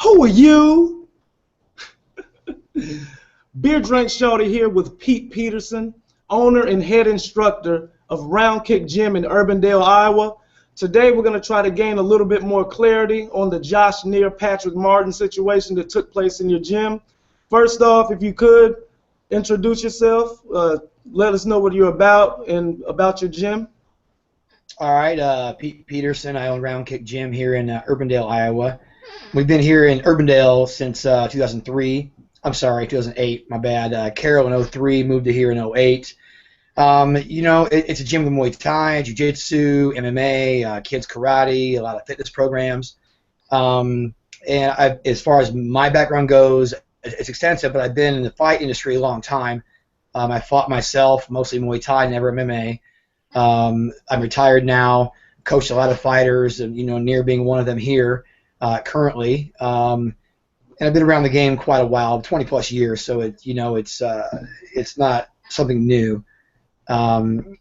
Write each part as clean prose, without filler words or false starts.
Who are you? Beer Drink Shorty here with Pete Peterson, owner and head instructor of RoundKick Gym in Urbandale, Iowa. Today we're going to try to gain a little bit more clarity on the Josh Neer, Patrick Martin situation that took place in your gym. First off, if you could, introduce yourself. Let us know what you're about and about your gym. All right, Pete Peterson. I own RoundKick Gym here in Urbandale, Iowa. We've been here in Urbandale since 2003. I'm sorry, 2008. My bad. Carol in 2003, moved to here in 2008. It's a gym with Muay Thai, Jiu-Jitsu, MMA, kids karate, a lot of fitness programs. As far as my background goes, it's extensive, but I've been in the fight industry a long time. I fought myself, mostly Muay Thai, never MMA. I'm retired now, coached a lot of fighters, and Neer being one of them here currently. And I've been around the game quite a while, 20 plus years, so it's not something new. Honestly,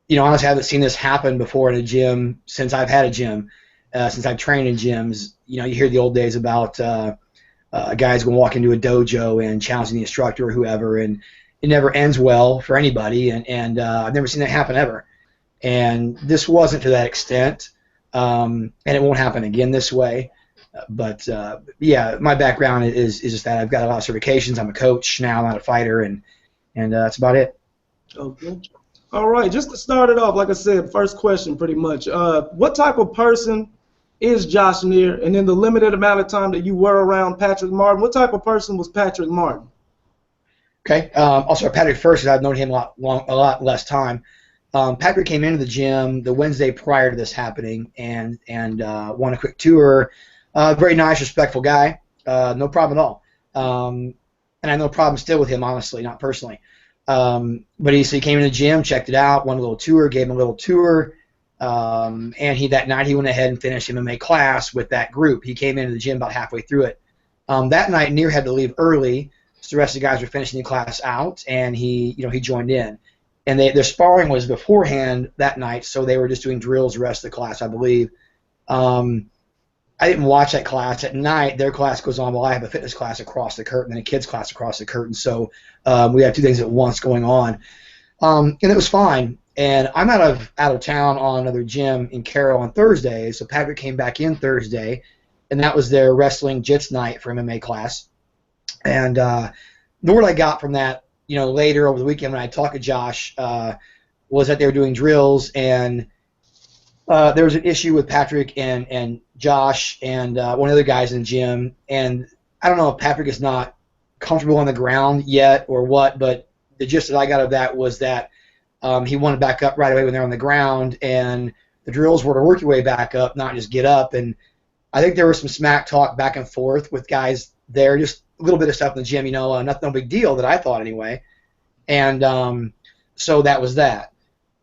I haven't seen this happen before in a gym since I've had a gym, since I've trained in gyms. You hear the old days about guys going to walk into a dojo and challenging the instructor or whoever, and it never ends well for anybody, and I've never seen that happen ever. And this wasn't to that extent, and it won't happen again this way. But yeah, my background is just that I've got a lot of certifications. I'm a coach now, not a fighter, and that's about it. Okay. All right. Just to start it off, like I said, first question pretty much. What type of person is Josh Neer? And in the limited amount of time that you were around Patrick Martin, what type of person was Patrick Martin? Okay. I'll start Patrick first because I've known him a lot less time. Patrick came into the gym the Wednesday prior to this happening and won a quick tour. Very nice, respectful guy. No problem at all. And I have no problem still with him, honestly, not personally. But he came in the gym, checked it out, won a little tour, gave him a little tour, and that night he went ahead and finished MMA class with that group. He came into the gym about halfway through it. That night, Neer had to leave early, so the rest of the guys were finishing the class out, and he joined in. And their sparring was beforehand that night, so they were just doing drills the rest of the class, I believe. I didn't watch that class at night. Their class goes on while I have a fitness class across the curtain and a kids class across the curtain. So we have two things at once going on, and it was fine. And I'm out of town on another gym in Carroll on Thursday. So Patrick came back in Thursday, and that was their wrestling jits night for MMA class. And the word I got from that, later over the weekend when I talked to Josh, was that they were doing drills and there was an issue with Patrick and Josh and one of the other guys in the gym, and I don't know if Patrick is not comfortable on the ground yet or what, but the gist that I got of that was that he wanted back up right away when they're on the ground, and the drills were to work your way back up, not just get up. And I think there was some smack talk back and forth with guys there, just a little bit of stuff in the gym, nothing, no big deal that I thought anyway. And so that was that.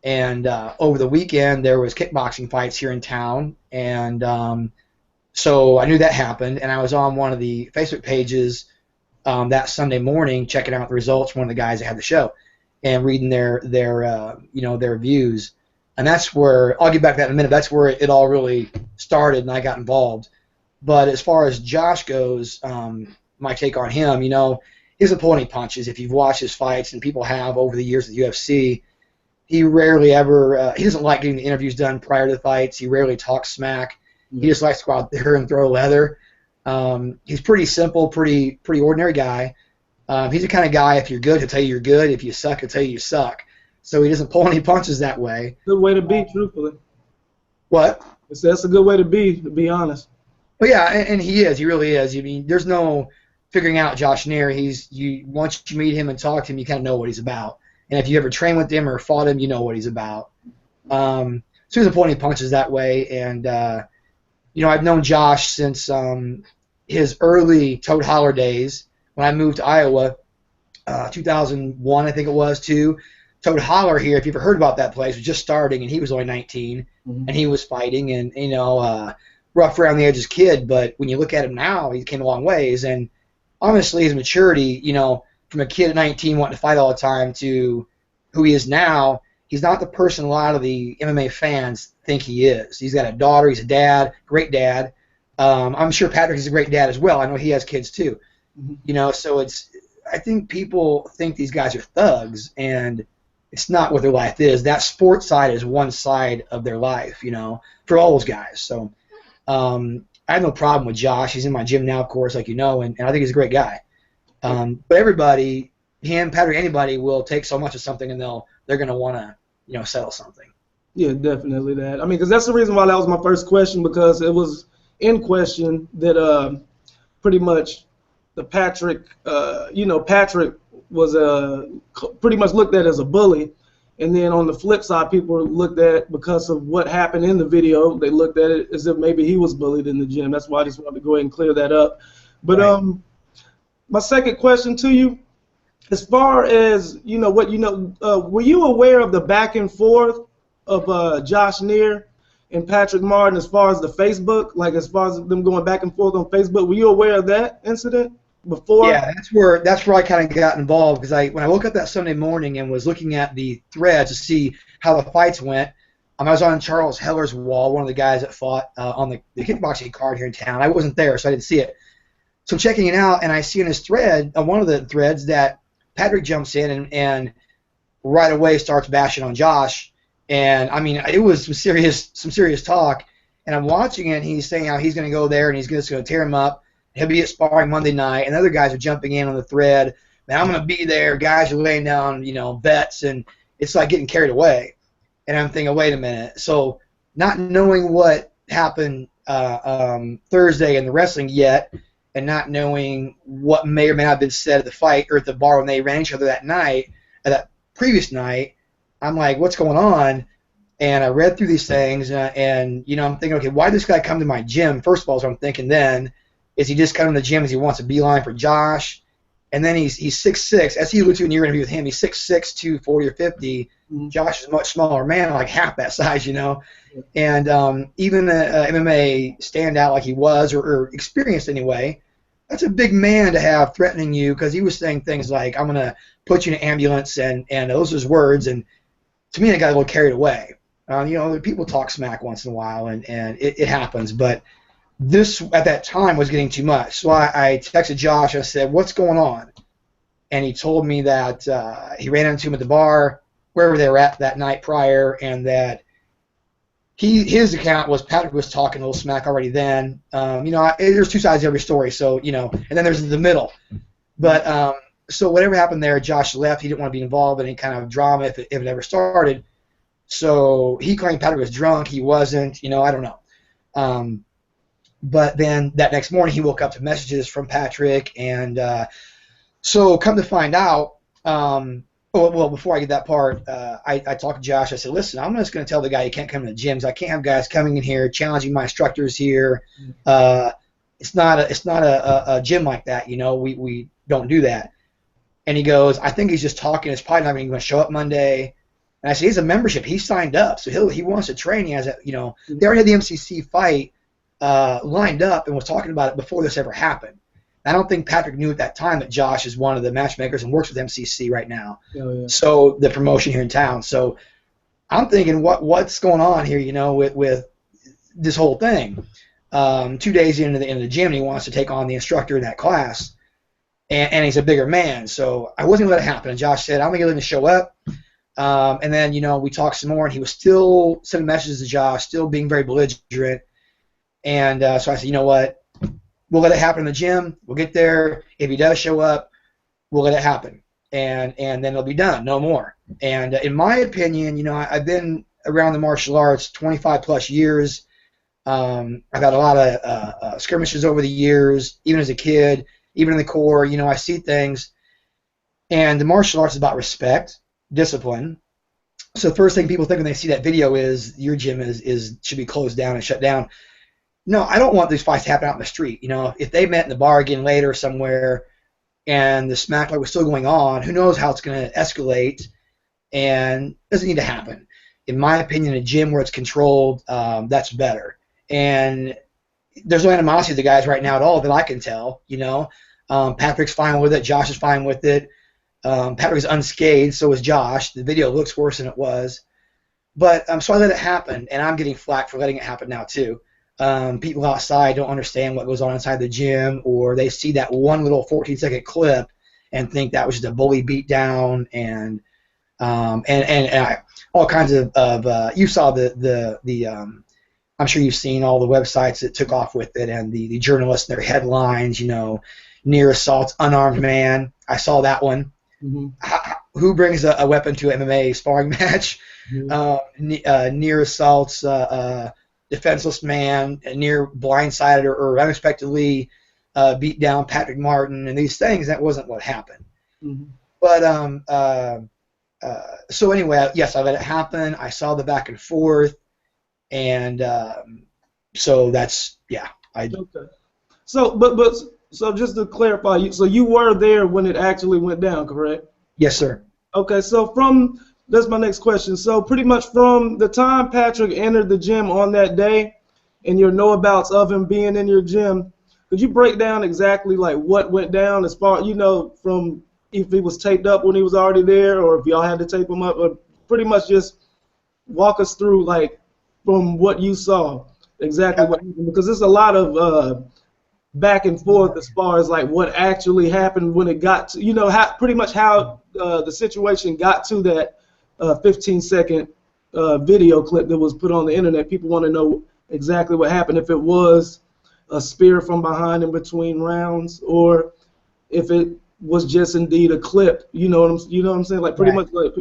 And over the weekend, there was kickboxing fights here in town, and so I knew that happened. And I was on one of the Facebook pages that Sunday morning, checking out the results from one of the guys that had the show, and reading their views. And that's where I'll get back to that in a minute. That's where it all really started, and I got involved. But as far as Josh goes, my take on him, he doesn't pull any punches. If you've watched his fights, and people have over the years at the UFC. He rarely ever, he doesn't like getting the interviews done prior to the fights. He rarely talks smack. He just likes to go out there and throw leather. He's pretty simple, pretty ordinary guy. He's the kind of guy, if you're good, he'll tell you you're good. If you suck, he'll tell you you suck. So he doesn't pull any punches that way. Good way to be, truthfully. What? That's a good way to be honest. Well, yeah, and he is. He really is. I mean, there's no figuring out Josh Neer. Once you meet him and talk to him, you kind of know what he's about. And if you ever trained with him or fought him, you know what he's about. So he doesn't pull any punches that way. And, I've known Josh since his early Toad Holler days. When I moved to Iowa, 2001, I think it was, too. Toad Holler here, if you've ever heard about that place, was just starting, and he was only 19, and he was fighting, and, rough around the edges kid. But when you look at him now, he came a long ways. And honestly, his maturity, from a kid at 19 wanting to fight all the time to who he is now, he's not the person a lot of the MMA fans think he is. He's got a daughter. He's a dad, great dad. I'm sure Patrick is a great dad as well. I know he has kids too. Mhm. You know, so I think people think these guys are thugs, and it's not what their life is. That sports side is one side of their life, you know, for all those guys. So I have no problem with Josh. He's in my gym now, of course, like you know, and I think he's a great guy. But everybody, him, Patrick, anybody will take so much of something, and they're going to want to, you know, settle something. Yeah, definitely that. I mean, because that's the reason why that was my first question, because it was in question that pretty much the Patrick, Patrick was pretty much looked at as a bully. And then on the flip side, people looked at, because of what happened in the video, they looked at it as if maybe he was bullied in the gym. That's why I just wanted to go ahead and clear that up. But Right. my second question to you, as far as, were you aware of the back and forth of Josh Neer and Patrick Martin as far as the Facebook, like as far as them going back and forth on Facebook? Were you aware of that incident before? Yeah, that's where I kind of got involved, because when I woke up that Sunday morning and was looking at the threads to see how the fights went, I was on Charles Heller's wall, one of the guys that fought on the kickboxing card here in town. I wasn't there, so I didn't see it. So I'm checking it out, and I see in his thread, on one of the threads, that Patrick jumps in and right away starts bashing on Josh. And I mean, it was some serious talk. And I'm watching it, and he's saying how he's going to go there and he's just going to tear him up. He'll be at sparring Monday night, and other guys are jumping in on the thread. Man, I'm going to be there. Guys are laying down, you know, bets, and it's like getting carried away. And I'm thinking, wait a minute. So not knowing what happened Thursday in the wrestling yet, and not knowing what may or may not have been said at the fight or at the bar when they ran each other that night, that previous night, I'm like, what's going on? And I read through these things, and you know, I'm thinking, okay, why did this guy come to my gym? First of all, so I'm thinking then, is he just coming to the gym because he wants a beeline for Josh? And then he's 6'6", as he alluded to in your interview with him, he's 6'6", 240 or 50. Mm-hmm. Josh is a much smaller man, like half that size, you know. And even an MMA standout like he was, or experienced anyway, that's a big man to have threatening you, because he was saying things like, I'm going to put you in an ambulance, and those are his words. And to me, I got a little carried away. You know, people talk smack once in a while, and it happens. But this, at that time, was getting too much. So I texted Josh. I said, what's going on? And he told me that he ran into him at the bar, wherever they were at that night prior, and that his account was Patrick was talking a little smack already then. You know, there's two sides to every story, so, you know, and then there's the middle. But so whatever happened there, Josh left. He didn't want to be involved in any kind of drama if it ever started. So he claimed Patrick was drunk. He wasn't. You know, I don't know. But then that next morning he woke up to messages from Patrick, and so come to find out, well, before I get that part, I talked to Josh. I said, listen, I'm just going to tell the guy he can't come to the gyms. I can't have guys coming in here challenging my instructors here. It's not a gym like that, you know. We don't do that. And he goes, I think he's just talking. It's probably not even going to show up Monday. And I said, he's a membership. He signed up, so he wants to train. He has a, you know, they already had the MCC fight lined up and was talking about it before this ever happened. I don't think Patrick knew at that time that Josh is one of the matchmakers and works with MCC right now. Oh, yeah. So the promotion here in town. So I'm thinking, what's going on here? You know, with this whole thing. 2 days into the gym, he wants to take on the instructor in that class, and he's a bigger man. So I wasn't going to let it happen. And Josh said, I'm going to get him to show up. And then, you know, we talked some more, and he was still sending messages to Josh, still being very belligerent. And so I said, you know what? We'll let it happen in the gym. We'll get there. If he does show up, we'll let it happen. And then it'll be done. No more. And in my opinion, you know, I've been around the martial arts 25-plus years. I've had a lot of skirmishes over the years, even as a kid, even in the Corps. You know, I see things. And the martial arts is about respect, discipline. So the first thing people think when they see that video is your gym should be closed down and shut down. No, I don't want these fights to happen out in the street. You know, if they met in the bar again later somewhere and the smack fight was still going on, who knows how it's going to escalate, and it doesn't need to happen. In my opinion, a gym where it's controlled, that's better. And there's no animosity to the guys right now at all that I can tell. You know, Patrick's fine with it. Josh is fine with it. Patrick's unscathed, so is Josh. The video looks worse than it was. But so I let it happen, and I'm getting flack for letting it happen now too. People outside don't understand what goes on inside the gym, or they see that one little 14-second clip and think that was just a bully beat down, and all kinds of you saw the I'm sure you've seen all the websites that took off with it, and the journalists and their headlines, Neer assaults unarmed man. I saw that one. Mm-hmm. Who brings a weapon to an MMA sparring match? Mm-hmm. Neer assaults defenseless man. Neer blindsided or unexpectedly beat down Patrick Martin, and these things. That wasn't what happened. Mm-hmm. But so anyway, yes, I let it happen. I saw the back and forth, and so that's Okay. So just to clarify, so you were there when it actually went down, correct? Yes, sir. Okay. So that's my next question. So pretty much from the time Patrick entered the gym on that day, and your know-abouts of him being in your gym, could you break down exactly like what went down as far from if he was taped up when he was already there, or if y'all had to tape him up, or pretty much just walk us through like from what you saw exactly what happened, because there's a lot of back and forth as far as like what actually happened when it got to how the situation got to that 15-second video clip that was put on the internet. People want to know exactly what happened, if it was a spear from behind in between rounds, or if it was just indeed a clip. You know what I'm saying? Like pretty much like.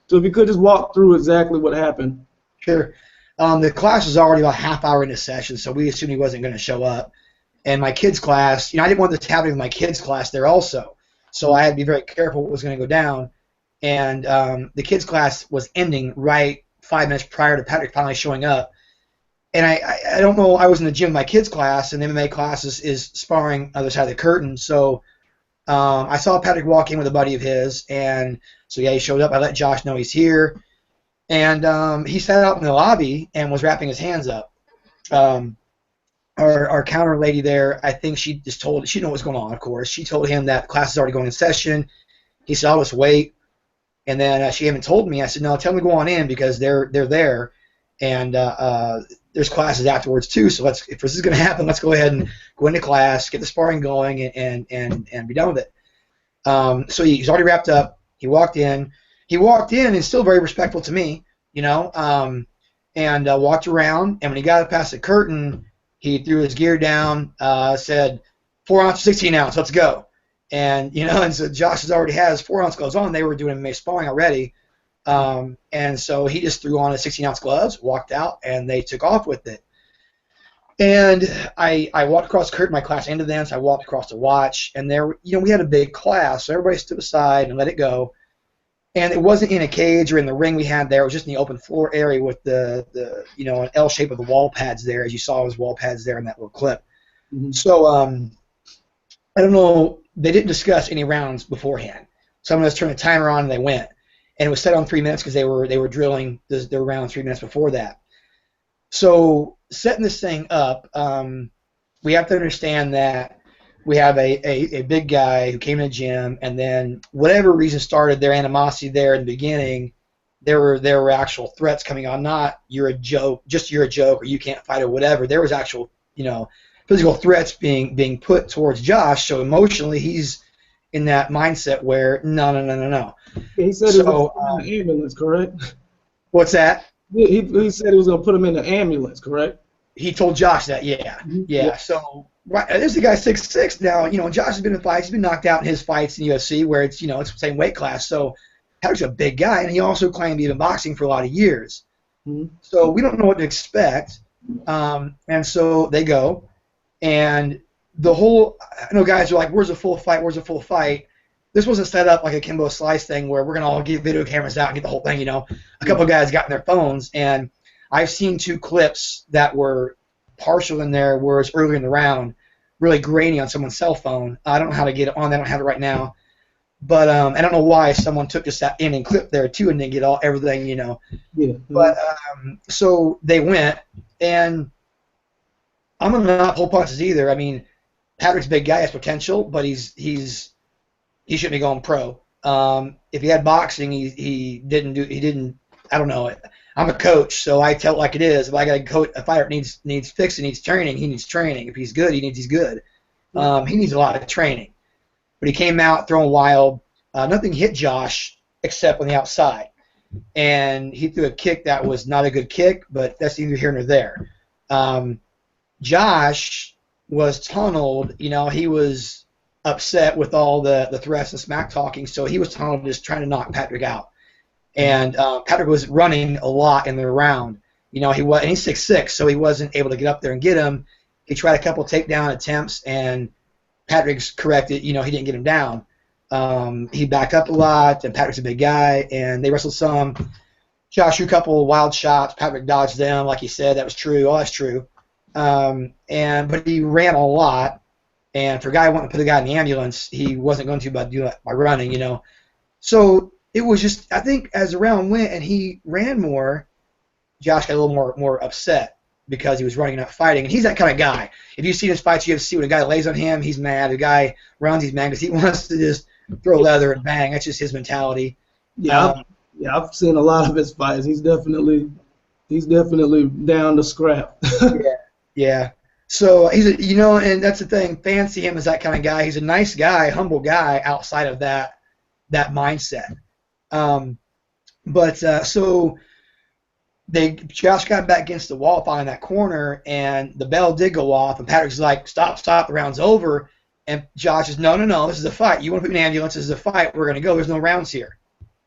So if you could just walk through exactly what happened. Sure. The class was already about a half hour into session, so we assumed he wasn't going to show up. And my kids' class, I didn't want this happening with my kids' class there also, so I had to be very careful what was going to go down. And the kids' class was ending right 5 minutes prior to Patrick finally showing up. And I don't know, I was in the gym in my kids' class, and the MMA class is sparring on the other side of the curtain, so I saw Patrick walk in with a buddy of his, and so he showed up. I let Josh know he's here, and he sat out in the lobby and was wrapping his hands up. Our counter lady there, I think she knew what was going on, of course. She told him that class is already going in session. He said, I'll just wait. And then she even told me, I said, no, tell them to go on in because they're there, and there's classes afterwards too, so if this is going to happen, let's go ahead and go into class, get the sparring going, and be done with it. So he's already wrapped up. He walked in and still very respectful to me, and walked around, and when he got past the curtain, he threw his gear down, said, 4 ounce, 16 ounce, let's go. And, and so Josh already has 4 ounce gloves on. They were doing MMA sparring already. And so he just threw on his 16-ounce gloves, walked out, and they took off with it. And I walked across the curtain. My class ended then, so I walked across to watch. And there, we had a big class, so everybody stood aside and let it go. And it wasn't in a cage or in the ring we had there. It was just in the open floor area with the an L shape of the wall pads there, as you saw those wall pads there in that little clip. Mm-hmm. So I don't know. They didn't discuss any rounds beforehand. Someone just turned the timer on and they went. And it was set on 3 minutes because they were drilling their round 3 minutes before that. So setting this thing up, we have to understand that we have a big guy who came to the gym, and then whatever reason started their animosity there in the beginning, there were actual threats coming on. Not you're a joke, or you can't fight or whatever. There was actual physical threats being put towards Josh. So emotionally, he's in that mindset where no. He said he was in the ambulance, correct? What's that? He said he was going to put him in the ambulance, correct? He told Josh that, yeah. So this is a guy 6'6" now. Josh has been in fights. He's been knocked out in his fights in UFC where it's it's the same weight class. So Patrick's a big guy, and he also claimed he'd been boxing for a lot of years. Mm-hmm. So we don't know what to expect. And so they go, and I know guys are like, where's the full fight? Where's the full fight? This wasn't set up like a Kimbo Slice thing where we're going to all get video cameras out and get the whole thing, A couple of guys got in their phones, and I've seen 2 clips that were partial in there where it's earlier in the round, really grainy on someone's cell phone. I don't know how to get it on. I don't have it right now. But I don't know why someone took just that ending clip there, too, and didn't get everything, Yeah. But so they went, and I'm going to not pull punches either. I mean, Patrick's a big guy, has potential, but he shouldn't be going pro. If he had boxing, he didn't. I don't know. I'm a coach, so I tell it like it is. If I got a coach, a fighter needs fixing, needs training, he needs training. If he's good, he's good. He needs a lot of training. But he came out throwing wild. Nothing hit Josh except on the outside. And he threw a kick that was not a good kick, but that's neither here nor there. Josh was tunneled. You know, he was upset with all the threats and smack talking, so he was tunneled just trying to knock Patrick out. And Patrick was running a lot in the round. You know, and he's 6'6", so he wasn't able to get up there and get him. He tried a couple takedown attempts, and Patrick's corrected. You know, he didn't get him down. He backed up a lot, and Patrick's a big guy, and they wrestled some. Josh threw a couple wild shots. Patrick dodged them, like he said. That was true. All that's true. But he ran a lot, and for a guy wanting to put a guy in the ambulance, he wasn't going to do it by running, you know. So it was just, I think, as the round went and he ran more, Josh got a little more upset because he was running and not fighting. And he's that kind of guy. If you see his fights, you have to see when a guy lays on him, he's mad. The guy runs, he's mad because he wants to just throw leather and bang. That's just his mentality. Yeah, I've seen a lot of his fights. He's definitely down to scrap. Yeah. So he's and that's the thing. Fans see him as that kind of guy. He's a nice guy, humble guy outside of that mindset. So Josh got back against the wall, following that corner, and the bell did go off. And Patrick's like, "Stop! The round's over." And Josh is, "No, this is a fight. You want to put me in an ambulance? This is a fight. We're gonna go. There's no rounds here."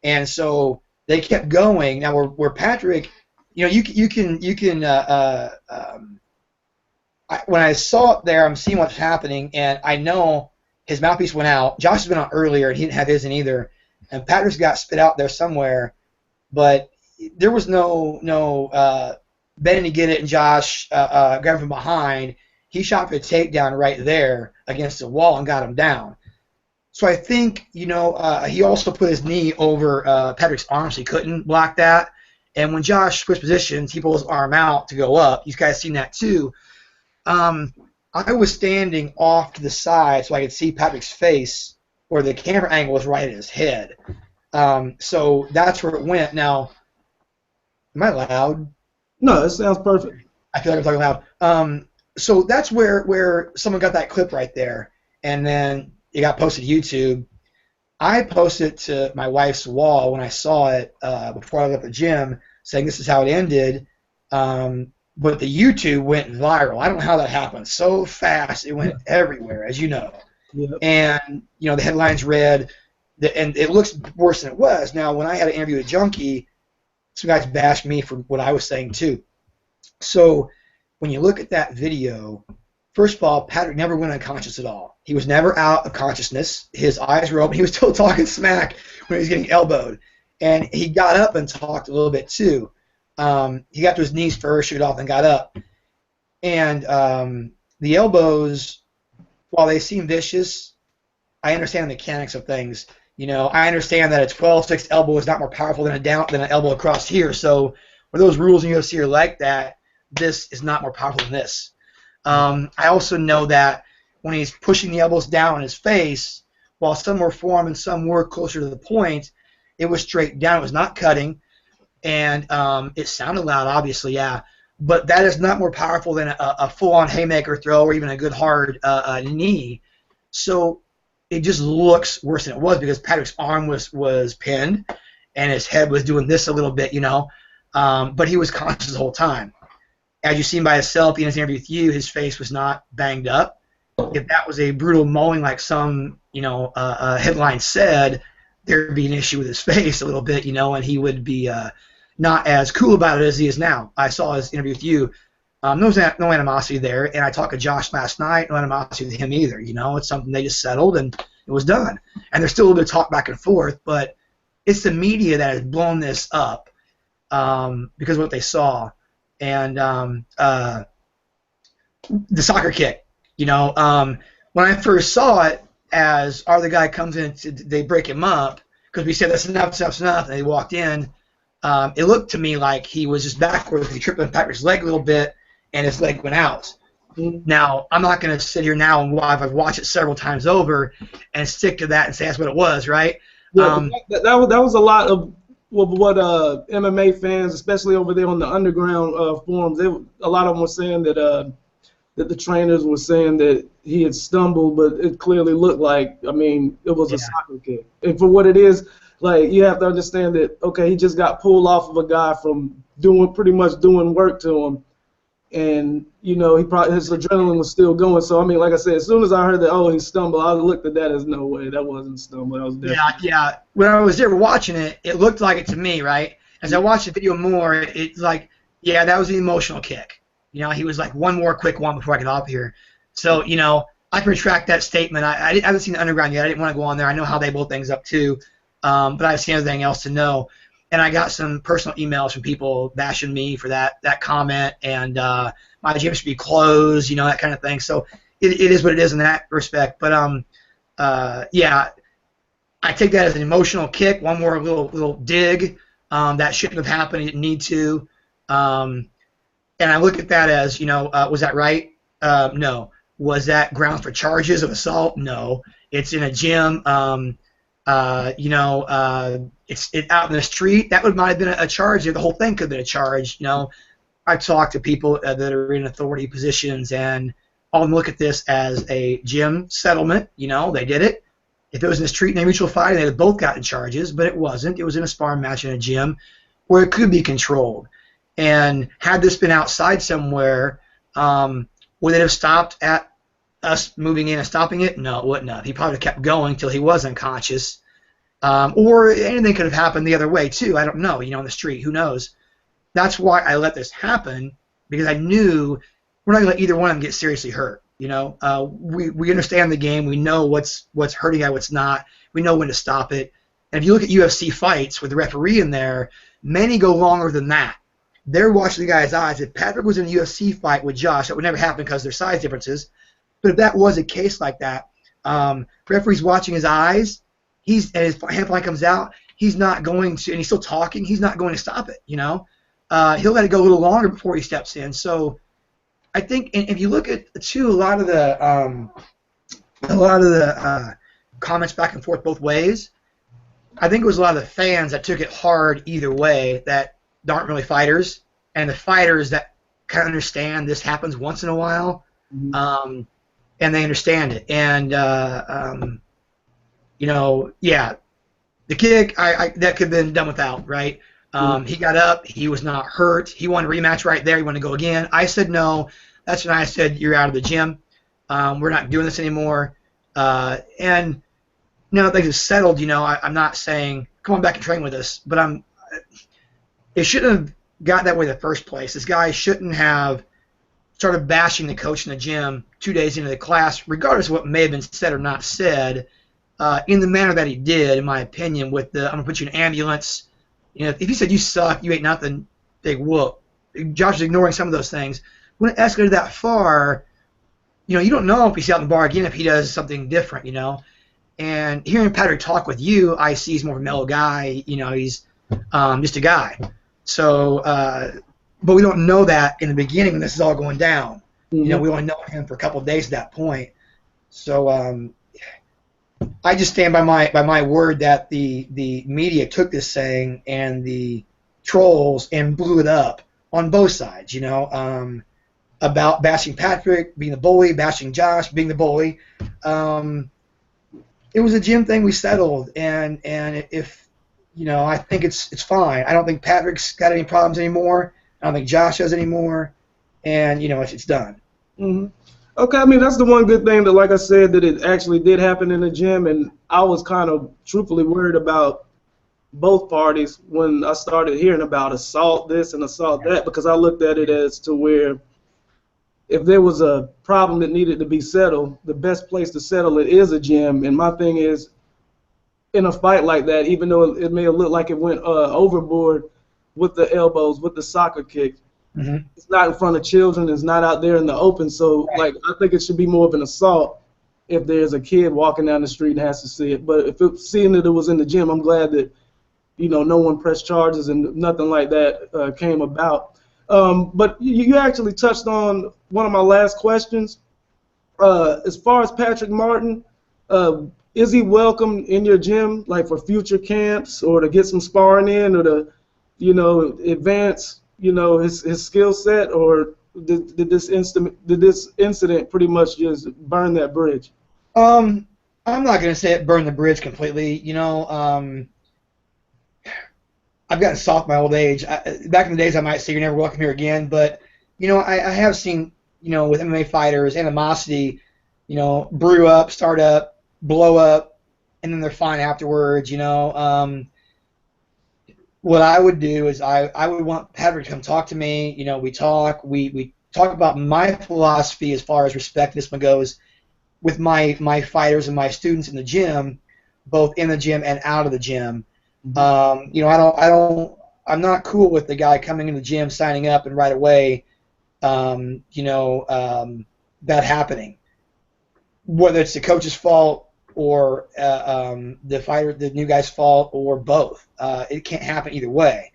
And so they kept going. Now where Patrick, you know, when I saw it there, I'm seeing what's happening, and I know his mouthpiece went out. Josh has been out earlier, and he didn't have his in either. And Patrick's got spit out there somewhere, but there was no bending to get it, and Josh grabbed him from behind. He shot for a takedown right there against the wall and got him down. So I think, he also put his knee over Patrick's arm, so he couldn't block that. And when Josh switched positions, he pulled his arm out to go up. You guys seen that too. I was standing off to the side so I could see Patrick's face, where the camera angle was right at his head. So that's where it went. Now, am I loud? No, it sounds perfect. I feel like I'm talking loud. So that's where someone got that clip right there, and then it got posted to YouTube. I posted it to my wife's wall when I saw it before I left the gym, saying this is how it ended. But the YouTube went viral. I don't know how that happened. So fast, it went everywhere, as you know. Yep. And, the headlines read, and it looks worse than it was. Now, when I had an interview with Junkie, some guys bashed me for what I was saying, too. So when you look at that video, first of all, Patrick never went unconscious at all. He was never out of consciousness. His eyes were open. He was still talking smack when he was getting elbowed. And he got up and talked a little bit, too. He got to his knees first, shoot off, and got up. And the elbows, while they seem vicious, I understand the mechanics of things. I understand that a 12-6 elbow is not more powerful than an elbow across here. So where those rules in UFC are like that, this is not more powerful than this. I also know that when he's pushing the elbows down on his face, while some were formed and some were closer to the point, it was straight down. It was not cutting. And it sounded loud, obviously, yeah. But that is not more powerful than a full-on haymaker throw or even a good hard knee. So it just looks worse than it was because Patrick's arm was pinned and his head was doing this a little bit, but he was conscious the whole time. As you've seen by his selfie in his interview with you, his face was not banged up. If that was a brutal mauling like some, headline said, there'd be an issue with his face a little bit, and he would be not as cool about it as he is now. I saw his interview with you. No animosity there, and I talked to Josh last night. No animosity with him either. It's something they just settled, and it was done. And there's still a little bit of talk back and forth, but it's the media that has blown this up because of what they saw. And the soccer kick, when I first saw it, as our other guy comes in, they break him up because we said that's enough, and they walked in. It looked to me like he was just backwards. He tripped on Patrick's leg a little bit, and his leg went out. Mm-hmm. Now, I'm not going to sit here now and I've watched it several times over and stick to that and say that's what it was, right? Yeah, that was a lot of what MMA fans, especially over there on the underground forums, a lot of them were saying that the trainers were saying that he had stumbled, but it clearly looked like, I mean, it was a soccer kick. And for what it is, like, you have to understand that, okay, he just got pulled off of a guy from pretty much doing work to him. And, you know, his adrenaline was still going. So, I mean, like I said, as soon as I heard that, oh, he stumbled, I looked at that as no way. That wasn't stumbling. That was definitely. Yeah. When I was there watching it, it looked like it to me, right? As I watched the video more, it's like, yeah, that was an emotional kick. You know, he was like, one more quick one before I get off here. So, you know, I can retract that statement. I haven't seen the underground yet. I didn't want to go on there. I know how they blow things up too, but I've seen everything else to know. And I got some personal emails from people bashing me for that comment, and my gym should be closed, you know, that kind of thing. So it is what it is in that respect. But yeah, I take that as an emotional kick. One more little dig that shouldn't have happened. He didn't need to. And I look at that as, you know, was that right? No. Was that grounds for charges of assault? No. It's in a gym. You know, it's out in the street. That might have been a charge. The whole thing could have been a charge. You know, I've talked to people that are in authority positions, and all of them look at this as a gym settlement. You know, they did it. If it was in the street and a mutual fight, they'd have both gotten charges, but it wasn't. It was in a sparring match in a gym where it could be controlled. And had this been outside somewhere, would it have stopped at us moving in and stopping it? No, it wouldn't have. He probably kept going till he was unconscious. Or anything could have happened the other way, too. I don't know, you know, on the street. Who knows? That's why I let this happen, because I knew we're not going to let either one of them get seriously hurt. You know, we understand the game. We know what's hurting guy, what's not. We know when to stop it. And if you look at UFC fights with the referee in there, many go longer than that. They're watching the guy's eyes. If Patrick was in a UFC fight with Josh, that would never happen because there's size differences. But if that was a case like that, referee's watching his eyes, and his hand fly comes out, he's not going to, and he's still talking, he's not going to stop it, you know? He'll let it go a little longer before he steps in. So I think, and if you look at, too, a lot of the comments back and forth both ways, I think it was a lot of the fans that took it hard either way that aren't really fighters, and the fighters that kind of understand this happens once in a while, and they understand it. And, you know, yeah, the kick, that could have been done without, right? He got up. He was not hurt. He wanted a rematch right there. He wanted to go again. I said no. That's when I said, you're out of the gym. We're not doing this anymore. And now that things are settled, you know, I'm not saying, come on back and train with us, but it shouldn't have got that way in the first place. This guy shouldn't have started bashing the coach in the gym 2 days into the class, regardless of what may have been said or not said, in the manner that he did, in my opinion, with the, I'm going to put you in an ambulance. You know, if he said, you suck, you ain't nothing, big whoop. Josh is ignoring some of those things. When it escalated that far, you know, you don't know if he's out in the bar again if he does something different, you know. And hearing Patrick talk with you, I see he's more of a mellow guy. You know, he's just a guy. So, but we don't know that in the beginning when this is all going down. You know, we only know him for a couple of days at that point. So I just stand by my word that the media took this saying and the trolls and blew it up on both sides. You know, about bashing Patrick being the bully, bashing Josh being the bully. It was a gym thing we settled, and if you know, I think it's fine. I don't think Patrick's got any problems anymore. I don't think Josh has anymore, and you know, it's done. Okay, I mean, that's the one good thing that, like I said, that it actually did happen in the gym, and I was kind of truthfully worried about both parties when I started hearing about assault this and assault that, because I looked at it as to where if there was a problem that needed to be settled, the best place to settle it is a gym. And my thing is, in a fight like that, even though it may have looked like it went overboard with the elbows, with the soccer kick, it's not in front of children, it's not out there in the open. So, like, I think it should be more of an assault if there's a kid walking down the street and has to see it. But if seeing that it was in the gym, I'm glad that, you know, no one pressed charges and nothing like that came about. But you actually touched on one of my last questions. As far as Patrick Martin, is he welcome in your gym, like for future camps or to get some sparring in or to, advance, his skill set, or did this incident pretty much just burn that bridge? I'm not going to say it burned the bridge completely. I've gotten soft my old age. Back in the days, I might say you're never welcome here again, but I have seen with MMA fighters animosity, brew up, start up, blow up, and then they're fine afterwards. What I would do is I would want Patrick to come talk to me. We talk about my philosophy as far as respect this one goes with my fighters and my students in the gym, both in the gym and out of the gym. I'm not cool with the guy coming in the gym, signing up, and right away, that happening. Whether it's the coach's fault or the new guy's fault or both, it can't happen either way.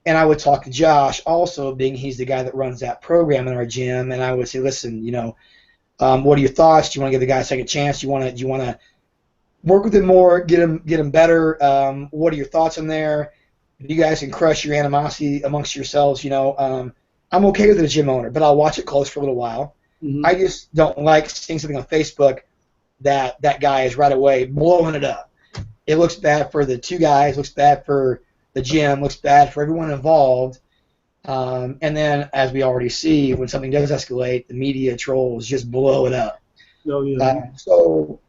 And I would talk to Josh, also being he's the guy that runs that program in our gym, and I would say, listen, what are your thoughts? Do you want to give the guy a second chance? Do you want to work with him more, get him better? What are your thoughts on there? If you guys can crush your animosity amongst yourselves, I'm okay with it as gym owner, but I'll watch it close for a little while. Mm-hmm. I just don't like seeing something on Facebook that guy is right away blowing it up. It looks bad for the two guys, looks bad for the gym, looks bad for everyone involved. And then, as we already see, when something does escalate, the media trolls just blow it up. Oh, yeah. So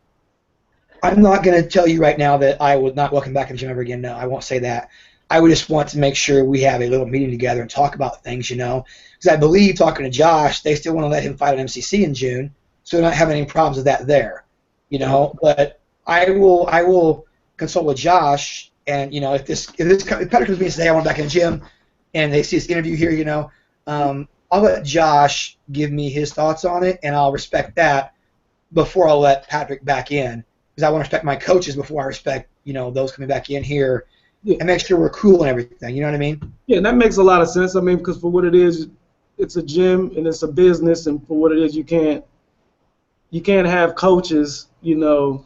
I'm not going to tell you right now that I would not welcome back to the gym ever again. No, I won't say that. I would just want to make sure we have a little meeting together and talk about things, because I believe, talking to Josh, they still want to let him fight on MCC in June, so they're not having any problems with that there, But I will consult with Josh, and if Patrick comes to me and says, hey, I want him back in the gym, and they see this interview here, I'll let Josh give me his thoughts on it, and I'll respect that before I'll let Patrick back in, because I want to respect my coaches before I respect, those coming back in here. Yeah. And make sure we're cool and everything. You know what I mean? Yeah, and that makes a lot of sense. I mean, because for what it is, it's a gym and it's a business, and for what it is, you can't have coaches, antsy,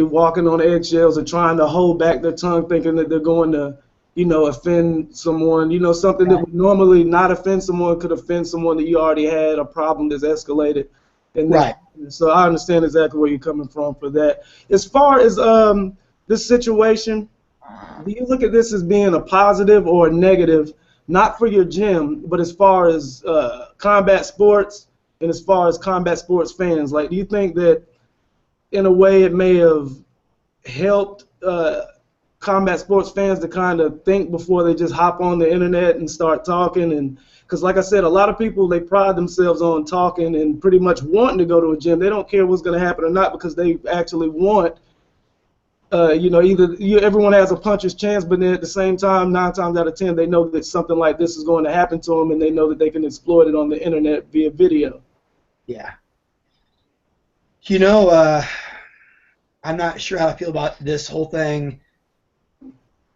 walking on eggshells, and trying to hold back their tongue, thinking that they're going to, offend someone. Something that would normally not offend someone could offend someone that you already had a problem that's escalated. And right. So I understand exactly where you're coming from for that. As far as this situation, do you look at this as being a positive or a negative, not for your gym, but as far as combat sports and as far as combat sports fans? Like, do you think that in a way it may have helped combat sports fans to kind of think before they just hop on the internet and start talking? And because, like I said, a lot of people, they pride themselves on talking and pretty much wanting to go to a gym. They don't care what's going to happen or not because they actually want everyone has a puncher's chance, but then at the same time, 9 times out of 10, they know that something like this is going to happen to them, and they know that they can exploit it on the internet via video. Yeah. I'm not sure how I feel about this whole thing,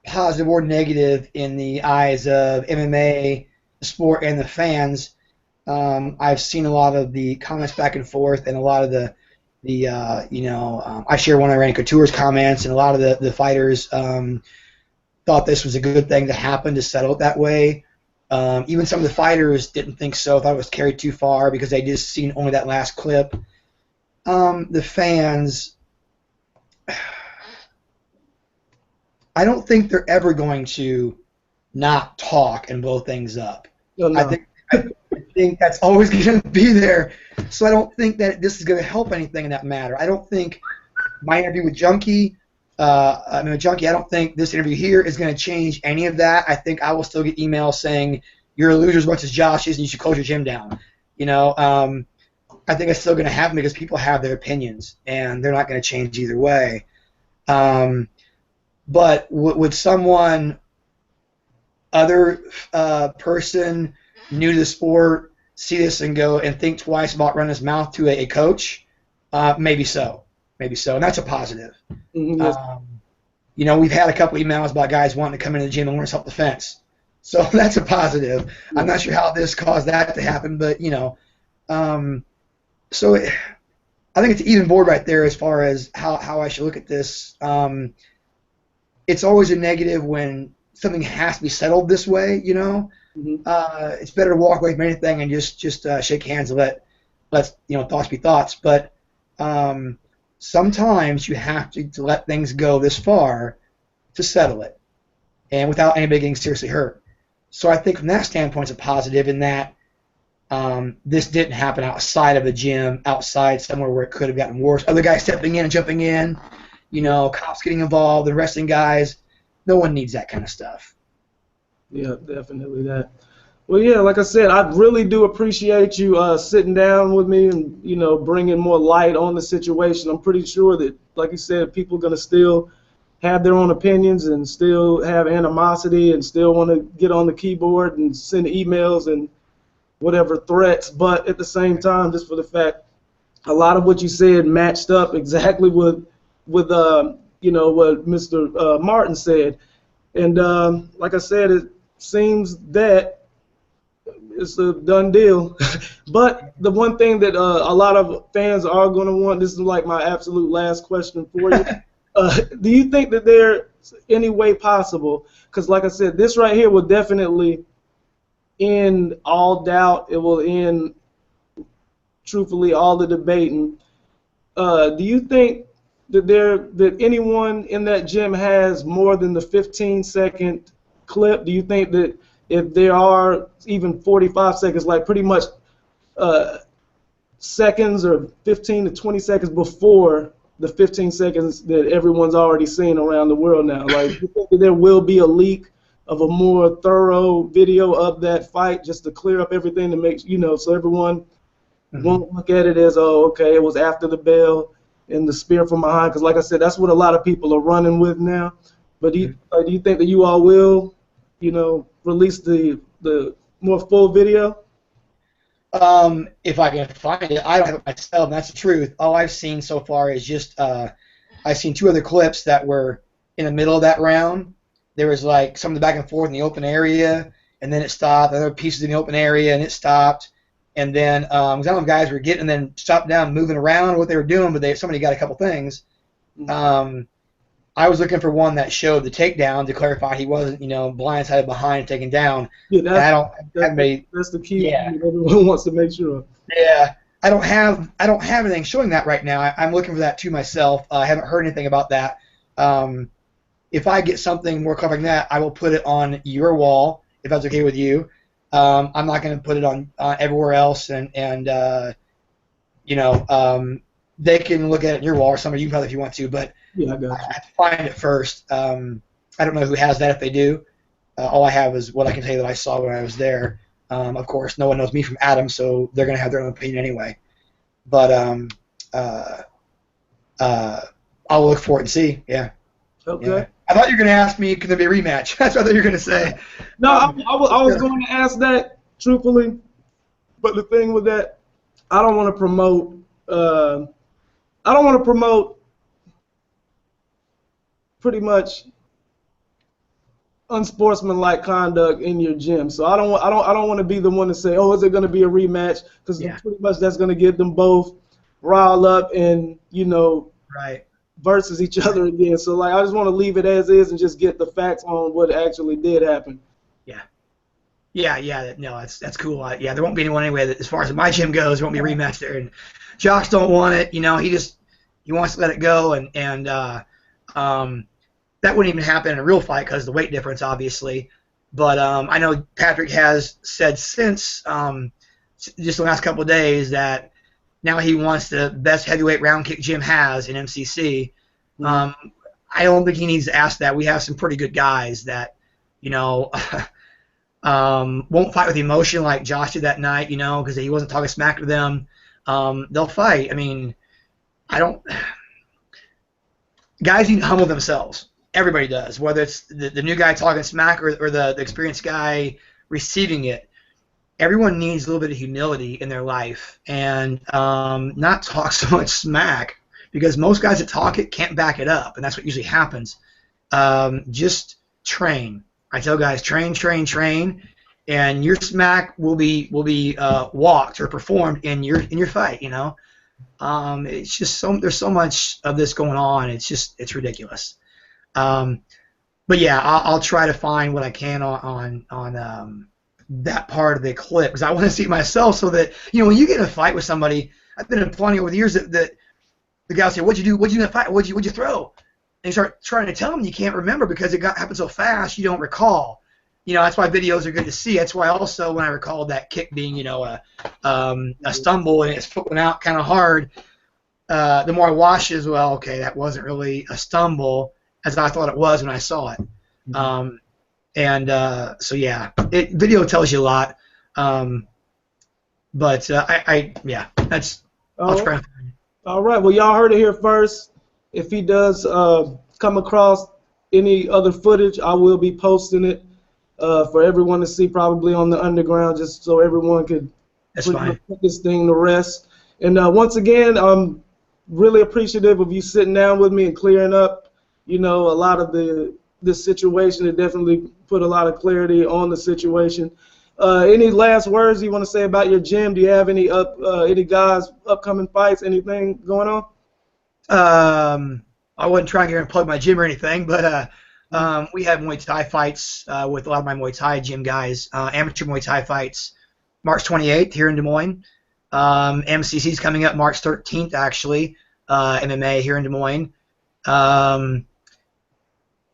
positive or negative, in the eyes of MMA, the sport, and the fans. I've seen a lot of the comments back and forth, and a lot of I share one of Randy Couture's comments, and a lot of the fighters thought this was a good thing to happen, to settle it that way. Even some of the fighters didn't think so, thought it was carried too far because they just seen only that last clip. The fans, I don't think they're ever going to not talk and blow things up. No. I think that's always going to be there. So I don't think that this is going to help anything in that matter. I don't think my interview with Junkie, I don't think this interview here is going to change any of that. I think I will still get emails saying, you're a loser as much as Josh is and you should close your gym down. I think it's still going to happen because people have their opinions and they're not going to change either way. But would someone, other person new to the sport, see this and go and think twice about running his mouth to a coach? Maybe so, and that's a positive. Mm-hmm. We've had a couple emails about guys wanting to come into the gym and learn self-defense, so that's a positive. I'm not sure how this caused that to happen, but I I think it's an even board right there as far as how I should look at this. It's always a negative when something has to be settled this way, you know. Mm-hmm. It's better to walk away from anything and just shake hands and let thoughts be thoughts. But sometimes you have to let things go this far to settle it, and without anybody getting seriously hurt. So I think from that standpoint, it's a positive in that this didn't happen outside of the gym, outside somewhere where it could have gotten worse. Other guys stepping in and jumping in, cops getting involved, the arresting guys. No one needs that kind of stuff. Yeah, definitely that. Well, yeah, like I said, I really do appreciate you sitting down with me and, bringing more light on the situation. I'm pretty sure that, like you said, people are going to still have their own opinions and still have animosity and still want to get on the keyboard and send emails and whatever threats. But at the same time, just for the fact, a lot of what you said matched up exactly with what Mr. Martin said. And like I said, it seems that it's a done deal. But the one thing that a lot of fans are going to want, this is like my absolute last question for you. Do you think that there's any way possible, because like I said, this right here will definitely end all doubt. It will end, truthfully, all the debating. Do you think that anyone in that gym has more than the 15-second clip? Do you think that if there are even 45 seconds, like pretty much seconds or 15 to 20 seconds before the 15 seconds that everyone's already seen around the world now, like, do you think that there will be a leak of a more thorough video of that fight just to clear up everything to make, so everyone won't look at it as, oh, okay, it was after the bell and the spear from behind? Because like I said, that's what a lot of people are running with now. But do you think that you all will, release the more full video? If I can find it, I don't have it myself, and that's the truth. All I've seen so far is just I've seen two other clips that were in the middle of that round. There was like some of the back and forth in the open area, and then it stopped. Other pieces in the open area, and it stopped. And then some of the guys were getting and then stopped down, moving around what they were doing, but somebody got a couple things. I was looking for one that showed the takedown to clarify he wasn't, blindsided behind and taken down. Yeah, that's the key. Yeah. Everyone wants to make sure. Yeah, I don't have anything showing that right now. I'm looking for that too myself. I haven't heard anything about that. If I get something more covering that, I will put it on your wall if that's okay with you. I'm not going to put it on everywhere else, and they can look at it in your wall, or somebody you can probably if you want to, but yeah, I got you. I have to find it first. I don't know who has that if they do. All I have is what I can tell you that I saw when I was there. Of course, no one knows me from Adam, so they're going to have their own opinion anyway. But I'll look for it and see. Yeah. Okay. Yeah. I thought you were going to ask me, could there be a rematch? That's what I thought you were going to say. No, I was going to ask that, truthfully. But the thing with that, I don't want to promote. Pretty much unsportsmanlike conduct in your gym. So I don't want to be the one to say, oh, is it going to be a rematch? Because pretty much that's going to get them both riled up and right, versus each other again. So like I just want to leave it as is and just get the facts on what actually did happen. Yeah. No, that's cool. There won't be anyone anyway. That, as far as my gym goes, there won't be a rematch there. And Josh don't want it. He wants to let it go, and that wouldn't even happen in a real fight because of the weight difference, obviously. But I know Patrick has said since just the last couple of days that now he wants the best heavyweight RoundKick Gym has in MCC. I don't think he needs to ask that. We have some pretty good guys that, won't fight with emotion like Josh did that night, because he wasn't talking smack to them. They'll fight. I mean, guys need to humble themselves. Everybody does, whether it's the new guy talking smack or the experienced guy receiving it. Everyone needs a little bit of humility in their life and not talk so much smack, because most guys that talk it can't back it up, and that's what usually happens. Just train. I tell guys, train, and your smack will be walked or performed in your fight. It's just there's so much of this going on. It's ridiculous. But yeah, I'll try to find what I can on that part of the clip because I want to see it myself so that when you get in a fight with somebody, I've been in plenty over the years that the guy will say, "What'd you do? What'd you do in a fight? What'd you throw?" And you start trying to tell them you can't remember because it happened so fast you don't recall. That's why videos are good to see. That's why also when I recalled that kick being a stumble and his foot went out kind of hard, the more I watched it as well, okay, that wasn't really a stumble as I thought it was when I saw it. So yeah, video tells you a lot. But that's I'll try. All right. Well, y'all heard it here first. If he does come across any other footage, I will be posting it for everyone to see, probably on the underground, just so everyone could put this thing to rest. And once again, I'm really appreciative of you sitting down with me and clearing up, a lot of this situation. It definitely put a lot of clarity on the situation. Any last words you want to say about your gym? Do you have any guys upcoming fights? Anything going on? I wasn't trying to plug my gym or anything, but we have Muay Thai fights with a lot of my Muay Thai gym guys. Amateur Muay Thai fights, March 28th here in Des Moines. MCC's coming up March 13th, actually. MMA here in Des Moines.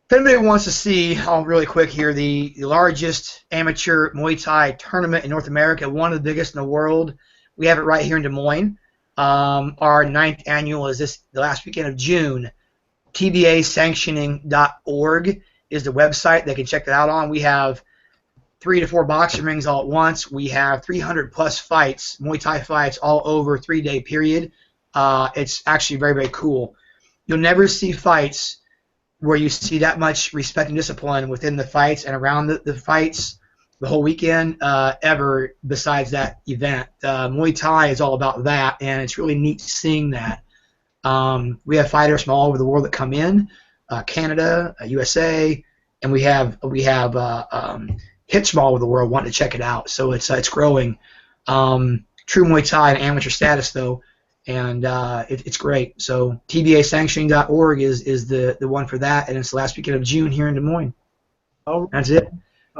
If anybody wants to see, really quick here, the largest amateur Muay Thai tournament in North America, one of the biggest in the world, we have it right here in Des Moines. Our 9th annual is the last weekend of June. TBAsanctioning.org is the website they can check that out on. We have 3 to 4 boxing rings all at once. We have 300 plus fights, Muay Thai fights, all over a 3-day period. It's actually very, very cool. You'll never see fights where you see that much respect and discipline within the fights and around the fights the whole weekend ever besides that event. Muay Thai is all about that, and it's really neat seeing that. We have fighters from all over the world that come in, Canada, USA, and we have hits from all over the world wanting to check it out. So it's growing. True Muay Thai and amateur status though, and it's great. So TBAsanctioning.org is the one for that, and it's the last weekend of June here in Des Moines. That's it.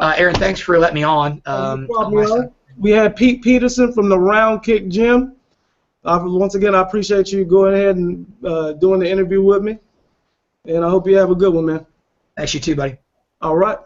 Aaron, thanks for letting me on. We had Pete Peterson from the RoundKick Gym. Once again, I appreciate you going ahead and doing the interview with me, and I hope you have a good one, man. Thanks, you too, buddy. All right.